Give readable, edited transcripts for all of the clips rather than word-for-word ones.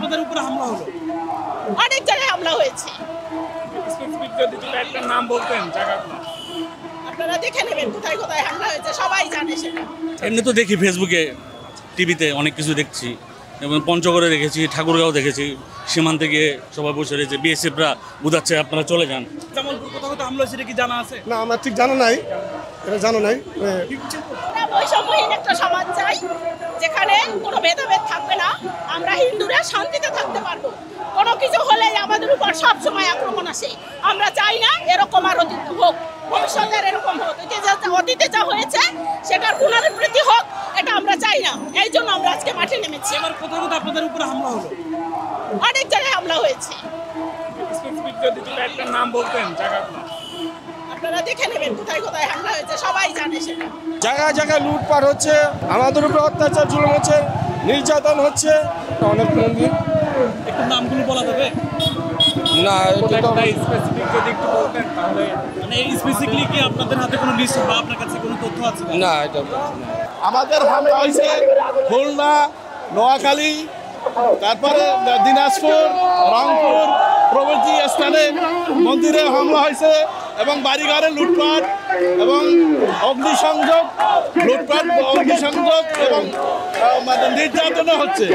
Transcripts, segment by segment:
আপনাদের উপরে হামলা হলো? অনেক জায়গায় হামলা হয়েছে, স্পেসিফিক যদি একটা নাম বলতেন জায়গাগুলো। আপনারা দেখে নেবেন কোথায় কোথায় হামলা হয়েছে, সবাই জানে সেটা। এমনি তো দেখি ফেসবুকে, টিভিতে অনেক কিছু দেখছি, এবং পঞ্চগড়ে দেখেছি, ঠাকুরগাঁও দেখেছি, সীমান্তে গিয়ে সবাই বসে রয়েছে, বিএসএফরা বুঝাচ্ছে আপনারা চলে যান। জামালপুর কোথাও কোথাও হামলা হয়েছে, এটা কি জানা আছে? না, আমার ঠিক জানা নাই, এটা জানা নাই। আমরা বৈষম্যহীন একটা সমাজ চাই, যেখানে কোনো ভেদাভেদ থাকবে না, আমরা হিন্দুরা শান্তিতে থাকতে পারবো। কোনো কিছু হলেই আমাদের উপর সবসময় আক্রমণ আসে। আমরা চাই না এরকম আর অতীত হোক, ভবিষ্যতে আর এরকম হোক। অতীতে যা হয়েছে সেটার পুনরাবৃত্তি হোক, এটা আমরা চাই না। এই জন্য আমরা আজকে মাঠে নেমেছি। এবার কোথাও কোথাও আপনাদের উপরে হামলা হলো? অনেক জায়গায় হামলা হয়েছে, স্পেসিফিক যদি একটা নাম বলতেন জায়গাগুলো। আপনারা দেখে নেবেন কোথায় কোথায় হামলা হয়েছে, সবাই জানে সেটা। জায়গায় জায়গায় লুটপাট হচ্ছে, আমাদের উপরে অত্যাচার জুলুম হচ্ছে, নির্যাতন হচ্ছে। অনেক মন্দির, একটু নামগুলো বলা যাবে? না স্পেসিফিক যদি একটু বলতেন তাহলে। মানে স্পেসিফিকলি কি আপনাদের হাতে কোনো লিস্ট বা আপনার কাছে কোনো তথ্য আছে? না, এটা আমাদের হামলা হয়েছে খুলনা, নোয়াখালী, তারপরে দিনাজপুর, রংপুর প্রভৃতি স্থানে মন্দিরে হামলা হয়েছে এবং বাড়িঘরে লুটপাট এবং অগ্নিসংযোগ, লুটপাট, অগ্নিসংযোগ এবং মানে নির্যাতনও হচ্ছে।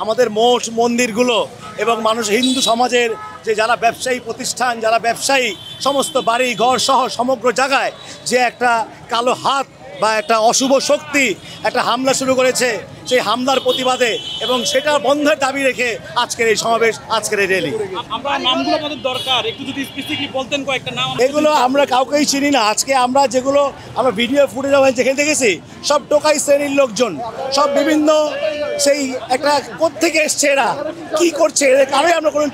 আমাদের মোট মন্দিরগুলো এবং মানুষ হিন্দু সমাজের যে যারা ব্যবসায়ী প্রতিষ্ঠান, যারা ব্যবসায়ী, সমস্ত বাড়ি ঘর সহ সমগ্র জায়গায় যে একটা কালো হাত বা একটা অশুভ শক্তি একটা হামলা শুরু করেছে, সেই হামলার প্রতিবাদে এবং সেটা বন্ধের দাবি রেখে আজকের এই সমাবেশ, আজকের এই র্যালি। আমরা নামগুলো আমাদের দরকার, একটু যদি স্পেসিফিকলি বলতেন কয়েকটা নাম। এগুলো আমরা কাউকেই চিনি না। আজকে আমরা যেগুলো আমরা ভিডিও ফুটেজ যেখানে দেখেছি, সব টোকাই শ্রেণীর লোকজন, সব বিভিন্ন সেই একটা কোত্থেকে এসছে, এরা কি করছে, এদের কারোই আমরা কোনো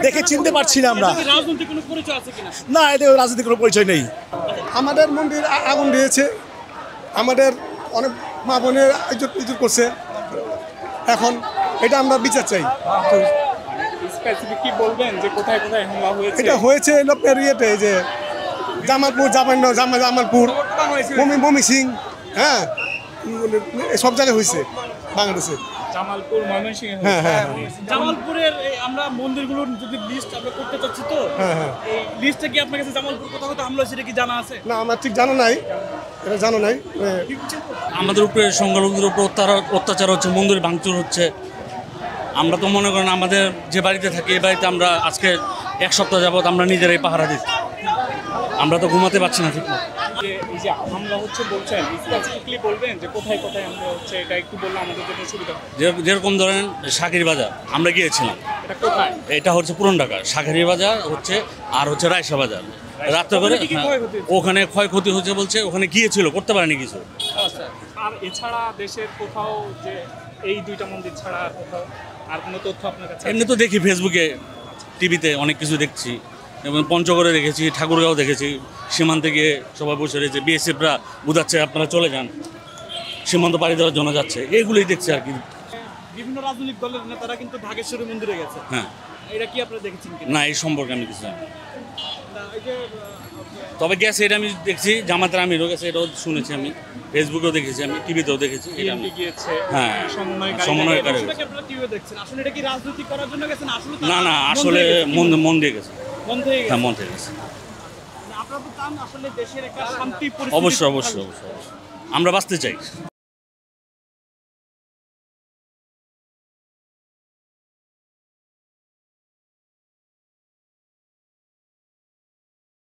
দেখে চিনতে পারছি না আমরা। রাজনৈতিক কোনো পরিচয় আছে কিনা? না, এদের রাজনৈতিক কোনো পরিচয় নেই। আমাদের মন্দির আগুন দিয়েছে, আমাদের অনেক মা বোনের ইজ্জত করছে। এখন এটা আমরা বিচার চাই। স্পেসিফিক কি বলবেন যে কোথায় কোথায় হামলা হয়েছে? এটা হয়েছে লোকের ইয়েতে, যে জামালপুর, জামালপুর, মমি সিং, হ্যাঁ, সব জায়গায় হয়েছে বাংলাদেশে। জামালপুর, ময়মনসিংহ। হ্যাঁ, হ্যাঁ, জামালপুরের আমরা মন্দিরগুলোর যদি লিস্ট আমরা করতে চাচ্ছি, তো এই লিস্টে কি আপনার কাছে জামালপুর কোথাও কোথাও হামলা হয়েছে, এটা কি জানা আছে? না, আমার ঠিক জানা নাই, এটা জানা নাই। আমাদের উপরে সংখ্যালঘুদের উপর অত্যাচার হচ্ছে, মন্দির ভাঙচুর হচ্ছে। আমরা তো মনে করেন আমাদের যে বাড়িতে থাকি, এই বাড়িতে আমরা আজকে 1 সপ্তাহ যাবত আমরা নিজেরাই পাহারা দিচ্ছি। আমরা তো ঘুমাতে পারছি না ঠিক মতো। এই যে হামলা হচ্ছে বলছেন, স্পেসিফিকলি বলবেন যে কোথায় কোথায় হামলা হচ্ছে, এটা একটু বললে আমাদের জন্য সুবিধা হবে। যেরকম ধরেন শাকেরি বাজার আমরা গিয়েছিলাম, এটা কোথায়? এটা হচ্ছে পুরান ঢাকা শাকেরি বাজার হচ্ছে, আর হচ্ছে রায়সা বাজার। রাত্রে করে ওখানে কি ক্ষয়ক্ষতি হচ্ছে? ওখানে ক্ষয়ক্ষতি হচ্ছে বলছে, ওখানে গিয়েছিল, করতে পারেনি কিছু। আচ্ছা, আর এছাড়া দেশের কোথাও যে এই দুইটা মন্দির ছাড়া আর কোথাও আর কোনো তথ্য আপনার কাছে? এমনি তো দেখি ফেসবুকে, টিভিতে অনেক কিছু দেখছি, এবং পঞ্চগড়ে দেখেছি, ঠাকুরগাঁও দেখেছি, সীমান্তে গিয়ে সবাই বসে রয়েছে, বিএসএফরা বুঝাচ্ছে আপনারা চলে যান, সীমান্ত পাড়ি দেওয়ার জন্য যাচ্ছে, এগুলোই দেখছি আর কি। বিভিন্ন রাজনৈতিক দলের নেতারা কিন্তু ঢাকেশ্বরী মন্দিরে গেছে, হ্যাঁ, এটা কি আপনারা দেখেছেন কিনা? না, এই সম্পর্কে আমি কিছু জানি না। না, এই যে তবে গেছে এটা আমি দেখছি, জামাতের আমিরও গেছে, এটাও শুনেছি আমি, ফেসবুকেও দেখেছি, আমি টিভিতেও দেখেছি। এটা আমি, বিএনপি গিয়েছে, হ্যাঁ, সমন্বয়কারী। সেটাকে আপনারা কিভাবে দেখছেন? আসলে এটা কি রাজনীতি করার জন্য গেছেন? আসলে না না, আসলে মন দিয়ে গেছে। বন্ধ হয়ে গেছে। হ্যাঁ, মন থেকে গেছে। আপনারা তো চান আসলে দেশের একটা শান্তি পরিস্থিতি। অবশ্যই অবশ্যই অবশ্যই, আমরা বাঁচতে চাই।